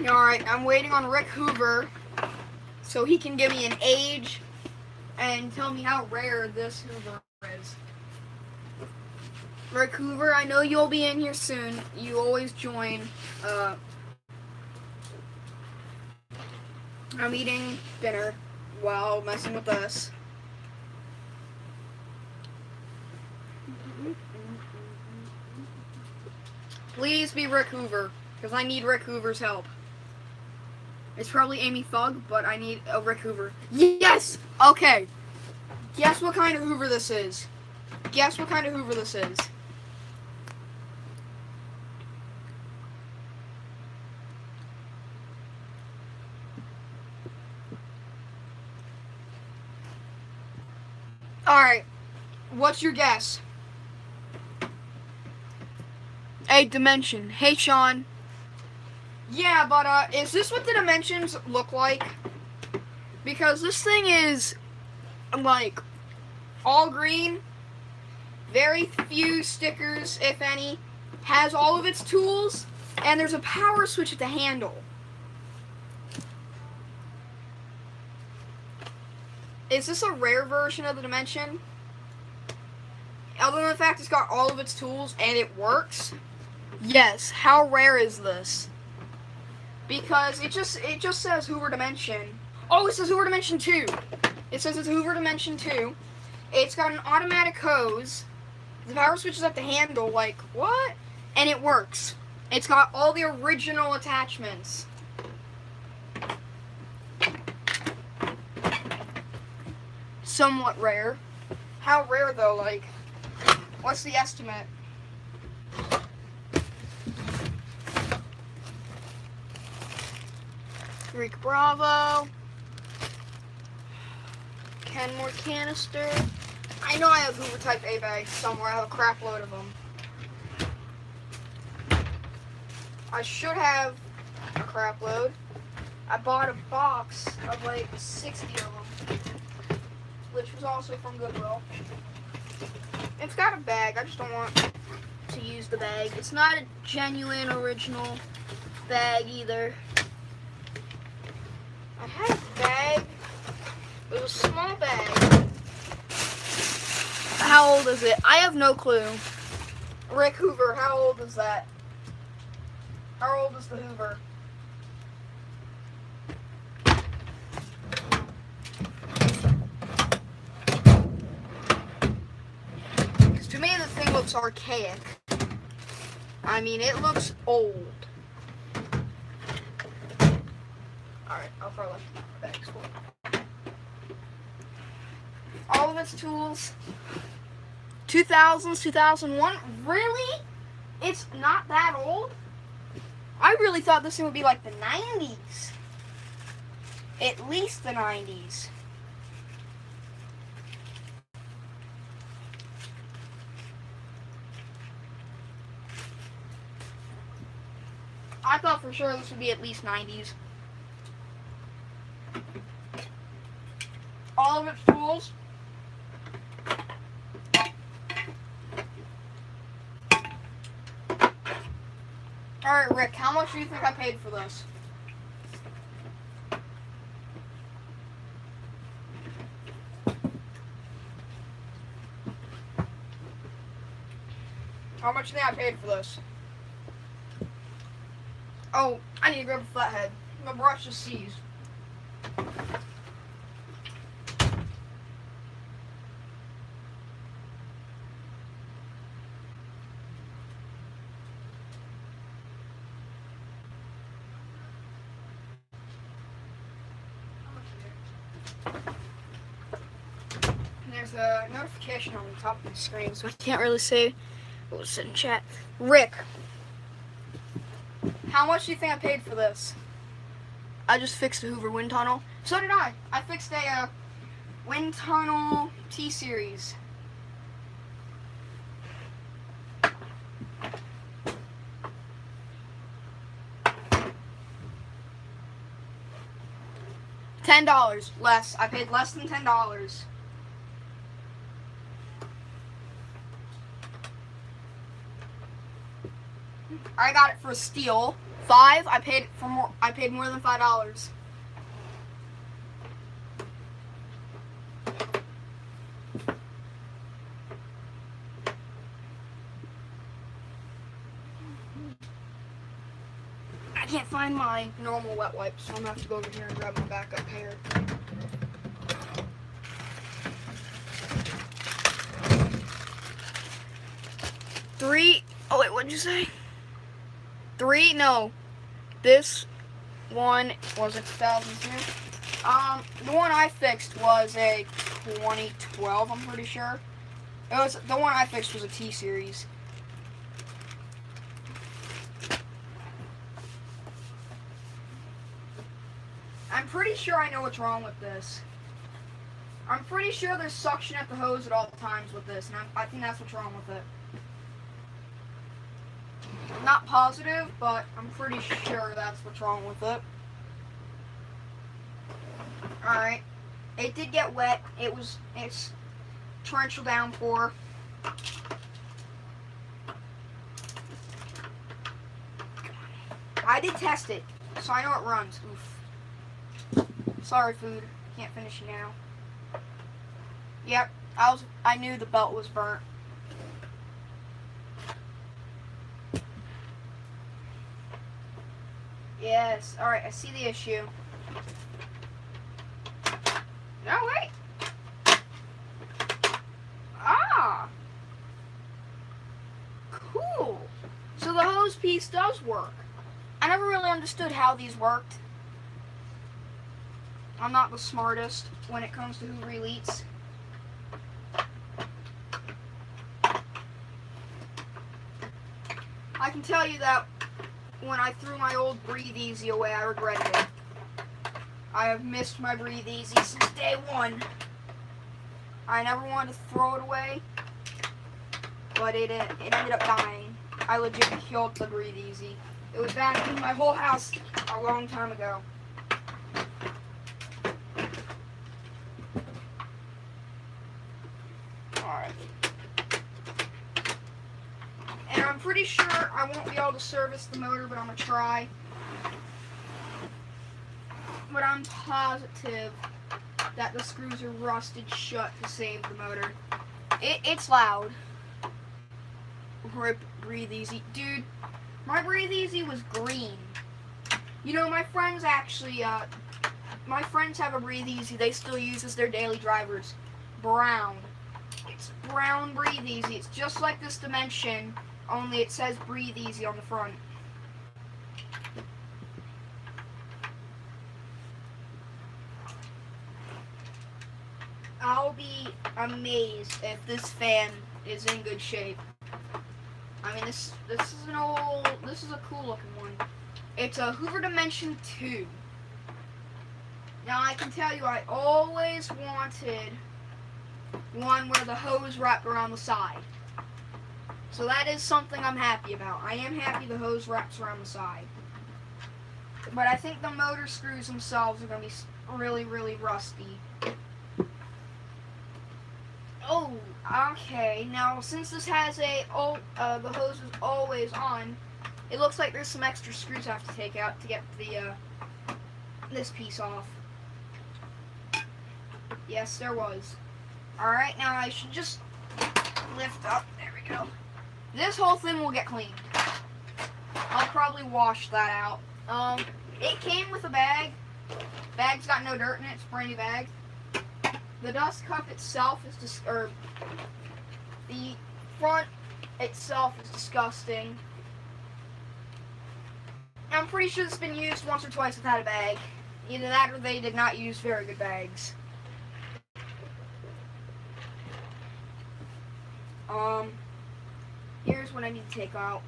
Alright, I'm waiting on Rick Hoover so he can give me an age and tell me how rare this Hoover is. Rick Hoover, I know you'll be in here soon. You always join. I'm eating dinner while messing with us. Please be Rick Hoover, because I need Rick Hoover's help. It's probably Amy Thug, but I need a Rick Hoover. Yes! Okay. Guess what kind of Hoover this is. Guess what kind of Hoover this is. Alright. What's your guess? A dimension. Hey, Sean. Yeah, but, is this what the dimensions look like? Because this thing is, like, all green, very few stickers, if any, has all of its tools, and there's a power switch at the handle. Is this a rare version of the dimension? Other than the fact it's got all of its tools and it works? Yes. How rare is this? Because it just says Hoover Dimension. Oh, it says Hoover Dimension 2. It says it's Hoover Dimension 2. It's got an automatic hose. The power switch is at the handle, like, what? And it works. It's got all the original attachments. Somewhat rare. How rare, though? Like, what's the estimate? Greek Bravo. Kenmore canister. I know I have Hoover Type A bags somewhere. I have a crap load of them. I should have a crap load. I bought a box of like 60 of them, which was also from Goodwill. It's got a bag. I just don't want to use the bag. It's not a genuine original bag either. I had a bag. It was a small bag. How old is it? I have no clue. Rick Hoover, how old is that? How old is the Hoover? Because to me the thing looks archaic. I mean, it looks old. Alright, I'll throw left the bags for it. All of its tools. 2000s, 2001. Really? It's not that old? I really thought this thing would be like the 90s. At least the 90s. I thought for sure this would be at least 90s. All of its tools. Alright, Rick, how much do you think I paid for this? How much do you think I paid for this? Oh, I need to grab a flathead. My brush is seized. There's a notification on the top of the screen, so I can't really say what was in chat. Rick, how much do you think I paid for this? I just fixed a Hoover wind tunnel. So did I. I fixed a wind tunnel T-Series. $10 less. I paid less than $10. I got it for a steal. 5. I paid for more. I paid more than $5. I can't find my normal wet wipes, so I'm gonna have to go over here and grab my backup pair. Three. Oh wait, what'd you say? 3? No. This one was a 2002. The one I fixed was a 2012. I'm pretty sure. It was the one I fixed was a T series. I'm pretty sure I know what's wrong with this. I'm pretty sure there's suction at the hose at all times with this, and I think that's what's wrong with it. I'm not positive, but I'm pretty sure that's what's wrong with it. Alright. It did get wet. It's torrential downpour. I did test it, so I know it runs. Oof. Sorry, food. Can't finish it now. Yep, I knew the belt was burnt. Yes. Alright, I see the issue. No, wait. Ah. Cool. So the hose piece does work. I never really understood how these worked. I'm not the smartest when it comes to Hoover Elites. I can tell you that when I threw my old Breathe Easy away, I regretted it. I have missed my Breathe Easy since day one. I never wanted to throw it away, but it ended up dying. I legit killed the Breathe Easy. It was back in my whole house a long time ago. Alright. And I'm pretty sure I won't be able to service the motor, but I'm going to try. But I'm positive that the screws are rusted shut to save the motor. It's loud. Rip Breathe Easy. Dude, my Breathe Easy was green. You know, my friends actually, my friends have a Breathe Easy they still use as their daily drivers. Brown. It's brown Breathe Easy. It's just like this Dimension, only it says Breathe Easy on the front. I'll be amazed if this fan is in good shape. I mean, this is a cool looking one. It's a Hoover Dimension 2. Now I can tell you, I always wanted one where the hose wrapped around the side. So that is something I'm happy about. I am happy the hose wraps around the side. But I think the motor screws themselves are going to be really, really rusty. Oh, okay. Now, since this has the hose is always on, it looks like there's some extra screws I have to take out to get this piece off. Yes, there was. Alright, now I should just lift up. There we go. This whole thing will get cleaned. I'll probably wash that out. It came with a bag. Bag's got no dirt in it. It's a brand new bag. The dust cup itself is the front itself is disgusting. I'm pretty sure it's been used once or twice without a bag. Either that or they did not use very good bags. Here's what I need to take out.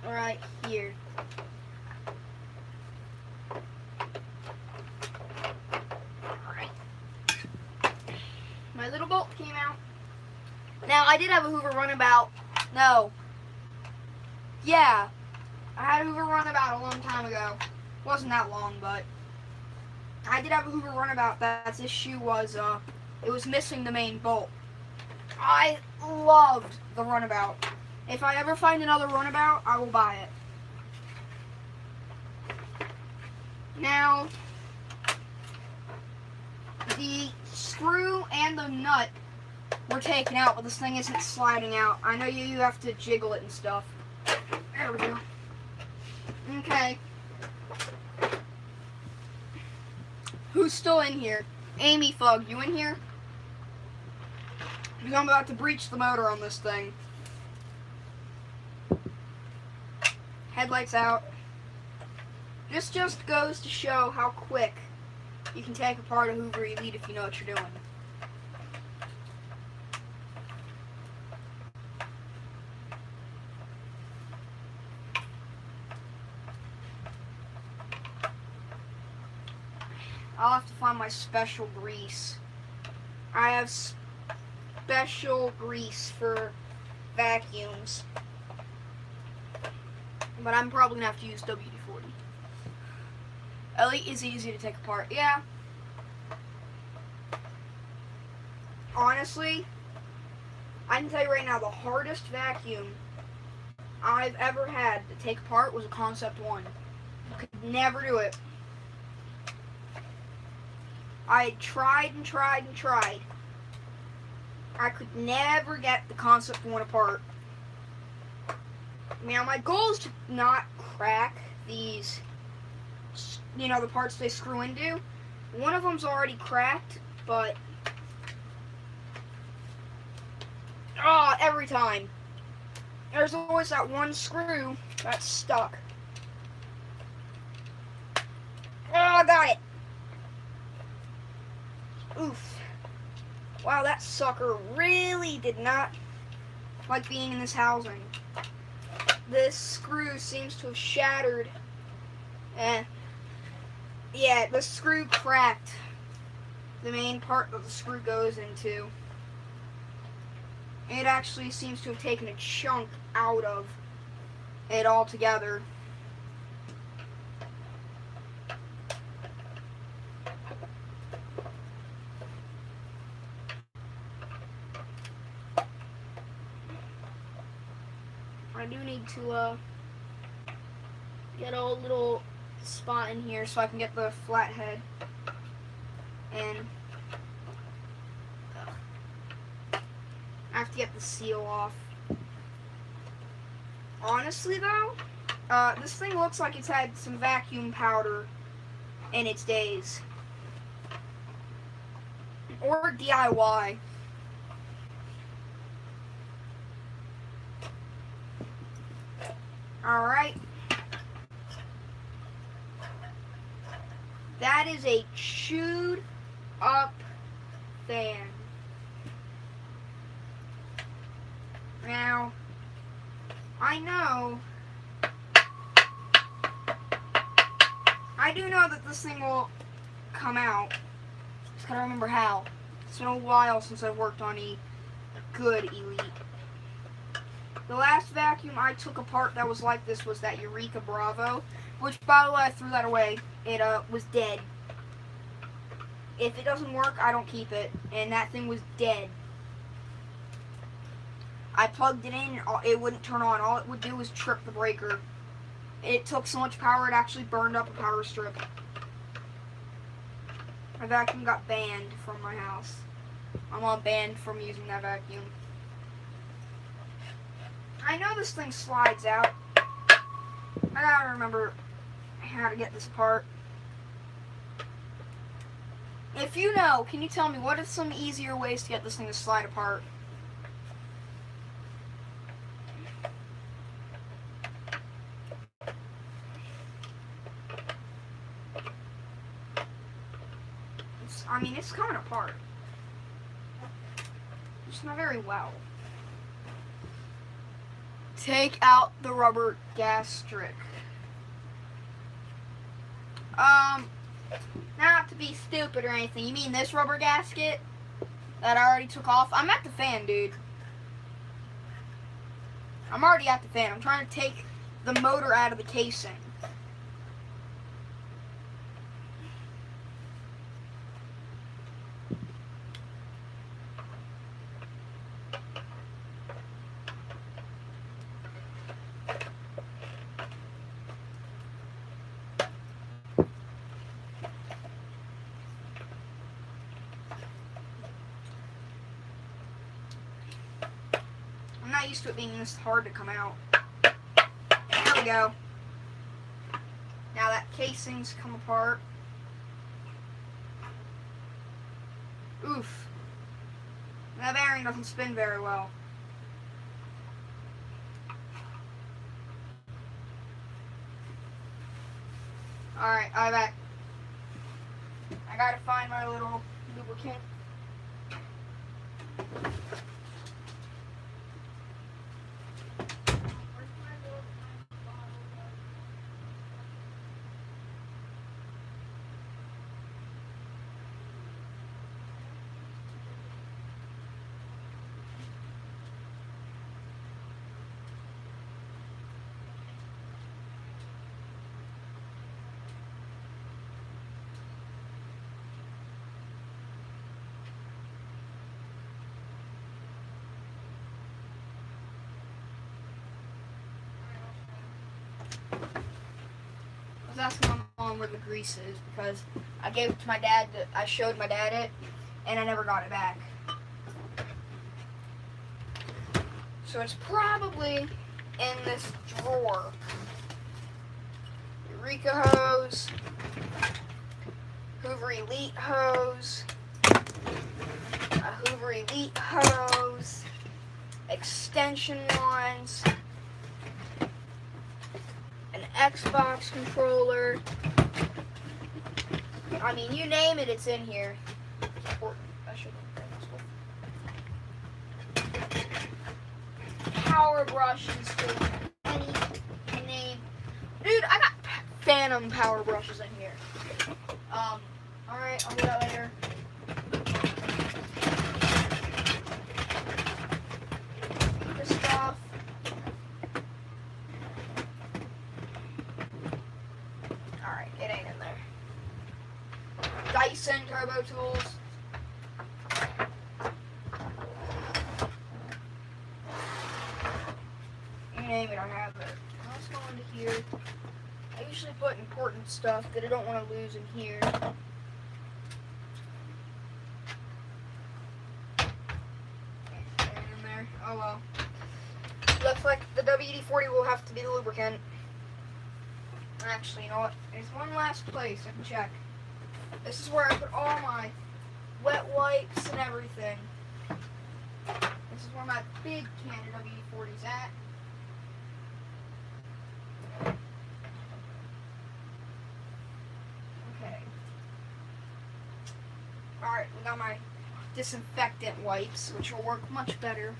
Right here. My little bolt came out. Now, I did have a Hoover Runabout. No. Yeah. I had a Hoover Runabout a long time ago. Wasn't that long, but I did have a Hoover Runabout that's issue was, it was missing the main bolt. I loved the Runabout. If I ever find another Runabout, I will buy it. Now, the screw and the nut were taken out, but this thing isn't sliding out. I know you have to jiggle it and stuff. There we go. Okay. Who's still in here? Amy Fug, you in here? Because I'm about to breach the motor on this thing. Headlights out. This just goes to show how quick you can take apart a Hoover Elite if you know what you're doing. I'll have to find my special grease. I have special grease for vacuums. But I'm probably going to have to use WD-40. Elite is easy to take apart. Yeah. Honestly, I can tell you right now, the hardest vacuum I've ever had to take apart was a Concept 1. I could never do it. I tried and tried and tried. I could never get the Concept 1 apart. Now, my goal is to not crack these, you know, the parts they screw into. One of them's already cracked, but every time. There's always that one screw that's stuck. I got it. Oof. Wow, that sucker really did not like being in this housing. This screw seems to have shattered. Yeah, the screw cracked. The main part that the screw goes into. It actually seems to have taken a chunk out of it altogether. I do need to get a little spot in here so I can get the flathead. And I have to get the seal off. Honestly though, this thing looks like it's had some vacuum powder in its days. Or DIY. Alright. That is a chewed up fan. Now, I do know that this thing will come out. Just gotta remember how. It's been a while since I've worked on a good Elite. The last vacuum I took apart that was like this was that Eureka Bravo, which, by the way, I threw that away. It was dead. If it doesn't work, I don't keep it, and that thing was dead. I plugged it in, and it wouldn't turn on. All it would do was trip the breaker. It took so much power, it actually burned up a power strip. My vacuum got banned from my house. I'm on banned from using that vacuum. I know this thing slides out. I gotta remember how to get this apart. If you know, can you tell me what are some easier ways to get this thing to slide apart? It's coming apart. Just not very well. Take out the rubber gasket. Not to be stupid or anything. You mean this rubber gasket that I already took off? I'm at the fan, dude. I'm already at the fan. I'm trying to take the motor out of the casing. used to it being this hard to come out. There we go. Now that casing's come apart. Oof. That bearing doesn't spin very well. Alright, I'm back. I gotta find my little lubricant. I was asking my mom where the grease is because I gave it to my dad. I showed my dad it, and I never got it back. So it's probably in this drawer. Eureka hose, Hoover Elite hose, a Hoover Elite hose, extension wands, an Xbox controller. I mean, you name it, it's in here. I should power brushes for any name. Dude, I got Phantom power brushes in here. Alright, I'll do that later. This stuff. Alright, it ain't in there. Dyson Turbo Tools. You name it, I have it. Let's go into here. I usually put important stuff that I don't want to lose in here. In there. Oh well. Looks like the WD-40 will have to be the lubricant. Actually, you know what? There's one last place I can check. This is where I put all my wet wipes and everything. This is where my big can of WD-40 is at. Okay. Alright, we got my disinfectant wipes, which will work much better.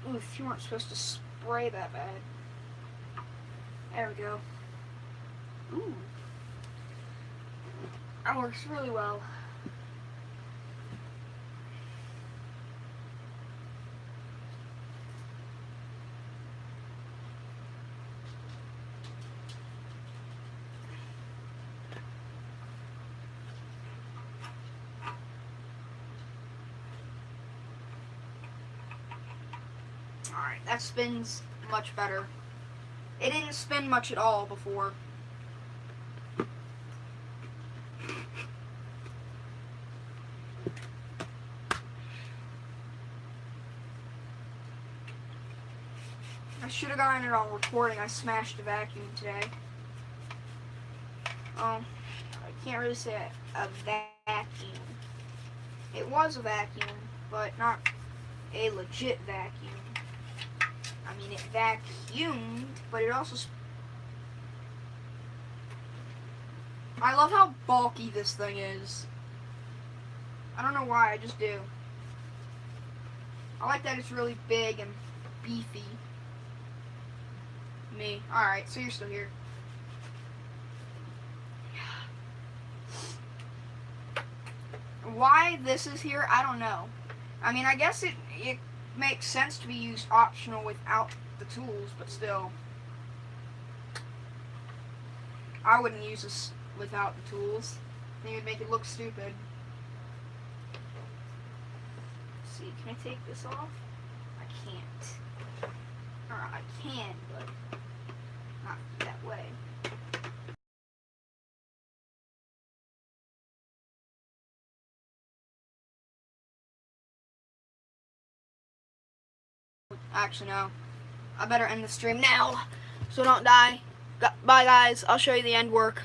Oof, you weren't supposed to spray that bad. There we go. Ooh. That works really well. Alright, that spins much better. It didn't spin much at all before. I should have gotten it on recording. I smashed a vacuum today. I can't really say a vacuum. It was a vacuum, but not a legit vacuum. I mean, it vacuumed, but it also... I love how bulky this thing is. I don't know why, I just do. I like that it's really big and beefy. Me. Alright, so you're still here. Why this is here, I don't know. I mean, I guess it makes sense to be used optional without the tools, but still. I wouldn't use this without the tools. I think it would make it look stupid. Let's see, can I take this off? I can't. Or I can, but not that way. Actually, no. I better end the stream now so don't die. Bye, guys. I'll show you the end work.